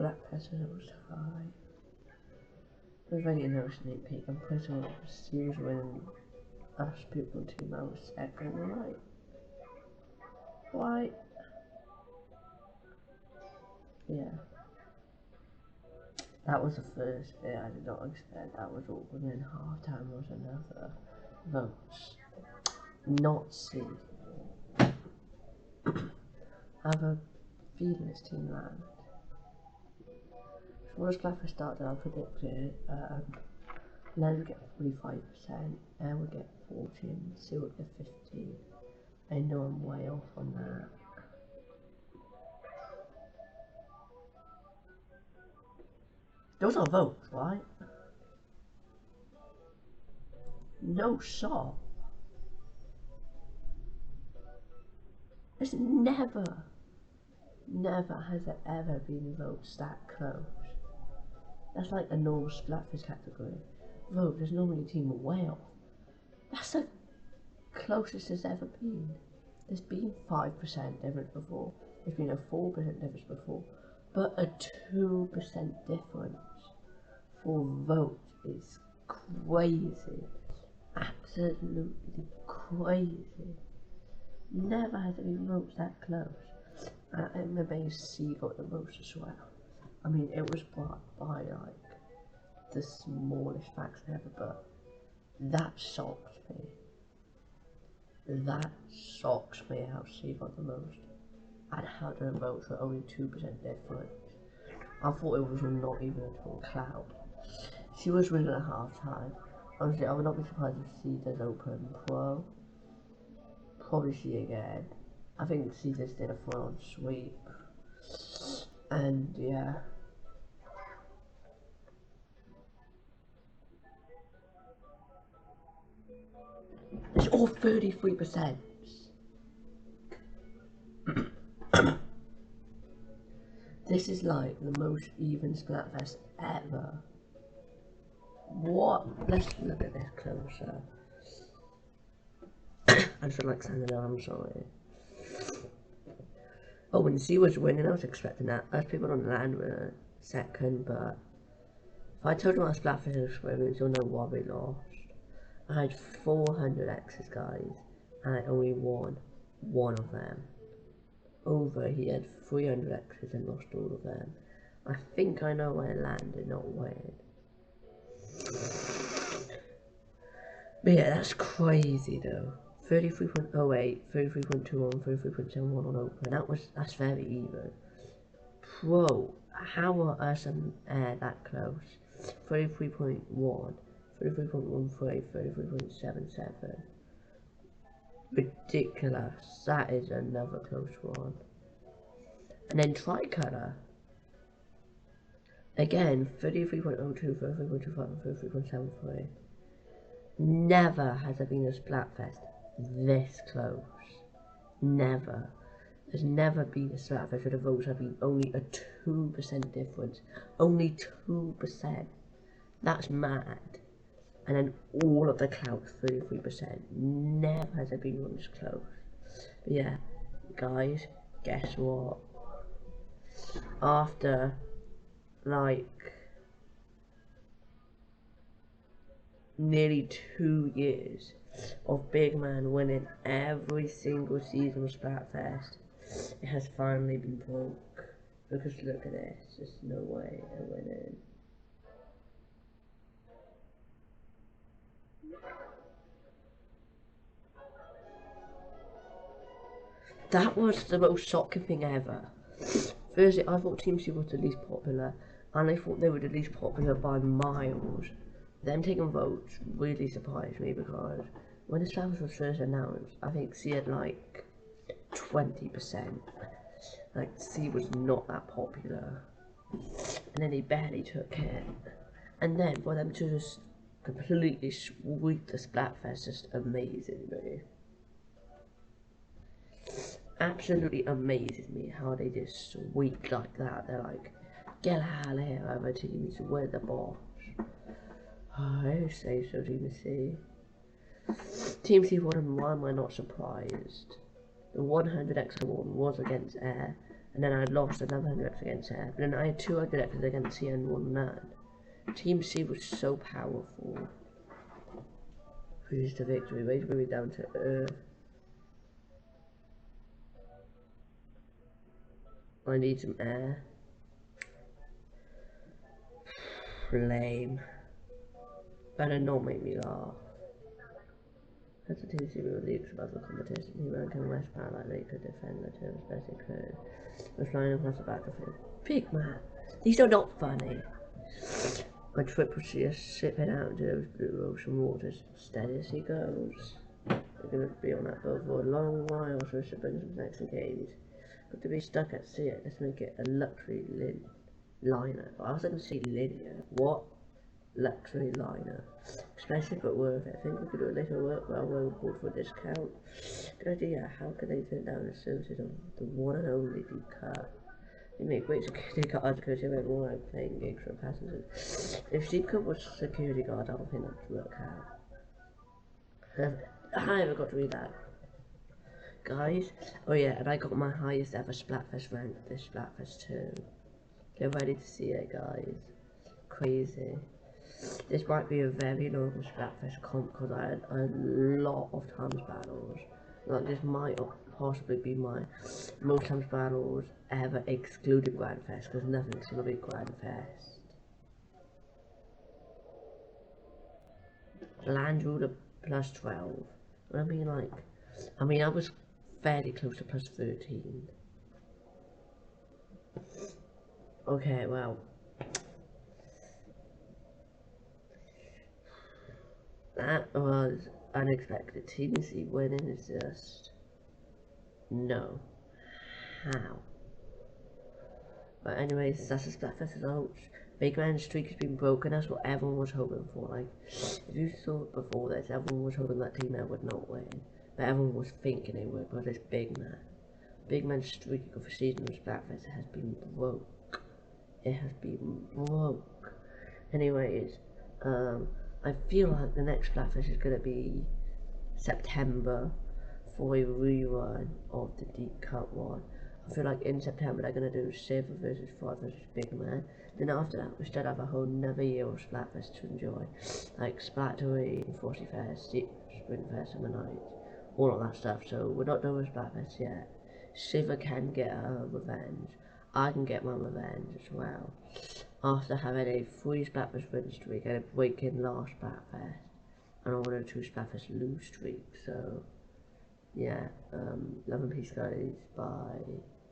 Splatfest was high. I was ready to know sneak peek. I'm pretty sure she was winning us people team. I was second, right? Why? Yeah. That was the first bit I did not expect. That was awkward. And then half time was another votes. Not C. I have a feeling this team land. So when Splatfest started, I predicted Len would get 45%, Air would get 14, C would get 15. I know I'm way off on that. Those are votes, right? No shot. It's never has there ever been votes that close. That's like a normal Splatfest category. Vote, there's normally a team way off. That's the closest there's ever been. There's been 5% difference before. There's been a 4% difference before. But a 2% difference for vote is crazy. Absolutely crazy. Never has there been votes that close. And maybe C got the most as well. I mean, it was by like the smallest fraction ever, but that shocks me. That shocks me how C got the most, and how the votes were only 2% different. I thought it was not even a total cloud. She was winning at half time. Honestly, I would not be surprised if C does open pro. Probably C again. I think C just did a full-on sweep. And yeah. It's all 33%. This is like the most even Splatfest ever. What? Let's look at this closer. I just feel like standing down, I'm sorry. Oh, when C was winning, I was expecting that. Most people on the land were second, but if I told you what Splatfest experience, you'll know why we lost. I had 400 X's, guys, and I only won one of them. Over, he had 300 X's and lost all of them. I think I know where I landed, not when. But yeah, that's crazy though. 33.08, 33.21, 33.71 on open. That's very even. Pro, how are us and Air that close? 33.1, 33.13, 33.77. Ridiculous. That is another close one. And then Tricolour. Again, 33.02, 33.25, and 33.73. Never has there been a Splatfest this close. Never. There's never been a Splatfest where the votes have been only a 2% difference. Only 2%. That's mad. And then all of the clouds 33%. Never has there been one this close. But yeah, guys, guess what? After like nearly 2 years of Big Man winning every single season of Splatfest, it has finally been broke. Because look at this, there's no way they're winning. That was the most shocking thing ever. Firstly, I thought Team C was the least popular, and I thought they were the least popular by miles. Them taking votes really surprised me because when the Splatfest was first announced, I think C had like 20%. Like C was not that popular, and then he barely took it. And then for them to just completely sweep the Splatfest, just amazing me. Absolutely amazes me how they just sweep like that. They're like, get out of here, other teams, we're the boss. I say so, Team C. Team C won, and why am I not surprised? The 100x one was against Air, and then I lost another 100 against her. But then I had 200 against her and won that. Team C was so powerful. Who's the victory? Wait to bring me down to earth. I need some air. Lame. Better not make me laugh. That's a team series with leagues above the competition. He ran to West Power like they could defend the terms best he could. Was flying across the battlefield. Big man. These are not funny. My trip was just sipping out into those blue ocean waters, steady as he goes. We're going to be on that boat for a long while, so we should bring some snacks and games. But to be stuck at sea, let's make it a luxury liner. I was going to say linear. What? Luxury liner. Expensive but worth it. I think we could do a little work while we're on board for a discount. Good idea. How can they turn down the services of the one and only Deep Cut? They make great security guards because they went more like playing gigs for passengers. If Deep Cut was security guard, I don't think that would work out. I never got to read that. Guys, oh yeah, and I got my highest ever Splatfest rank this Splatfest too. Get ready to see it, guys. Crazy. This might be a very normal Splatfest comp because I had a lot of times battles. Like this might possibly be my most times battles ever excluding Grand Fest because nothing's gonna be Grand Fest. Land ruler plus 12. I mean I was fairly close to plus 13. Okay, well. That was unexpected. TDC winning is just no. How? But anyways, that's the Splatfest results. Big man streak has been broken. That's what everyone was hoping for. Like, if you saw it before this, everyone was hoping that team would not win, but everyone was thinking they would. But it's Big Man. Big Man's streak of the season of Splatfest has been broke. It has been broke. Anyways, I feel like the next Splatfest is gonna be September for a rerun of the Deep Cut one. I feel like in September they're going to do Saber versus Fight versus Big Man. Then after that we still have a whole another year of Splatfest to enjoy. Like Splatterine, Frosty Fest, Spring Fest, Summer Night, all of that stuff. So we're not done with Splatfest yet. Shiver can get her revenge. I can get my revenge as well. After having a 3 Splatfest win streak and a break-in last Splatfest. And I wanted to Splatfest lose streak, so yeah, love and peace guys, bye.